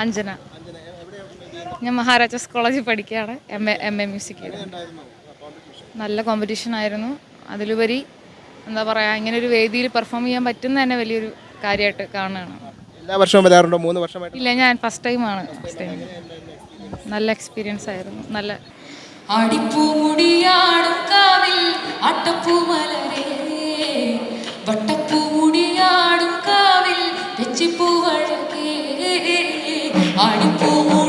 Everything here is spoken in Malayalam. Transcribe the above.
അഞ്ജന. ഞാൻ മഹാരാജാസ് കോളേജിൽ പഠിക്കുകയാണ്. M A music. നല്ല കോമ്പറ്റീഷൻ ആയിരുന്നു. അതിലുപരി എന്താ പറയുക, ഇങ്ങനെ ഒരു വേദിയിൽ പെർഫോം ചെയ്യാൻ പറ്റുന്ന തന്നെ വലിയൊരു കാര്യമായിട്ട് കാണുകയാണ്. എല്ലാ വർഷവും വരാറുണ്ടോ? 3 വർഷമായിട്ട് ഇല്ല, ഞാൻ ഫസ്റ്റ് ടൈമാണ്. നല്ല എക്സ്പീരിയൻസ് ആയിരുന്നു. നല്ല അടിപ്പൂമുടിയാടും കാവിൽ അട്ടപ്പൂമലരേ, വട്ടപ്പൂമുടിയാടും കാവിൽ വെച്ചിപ്പൂവഴകേ, അടിപ്പൂമു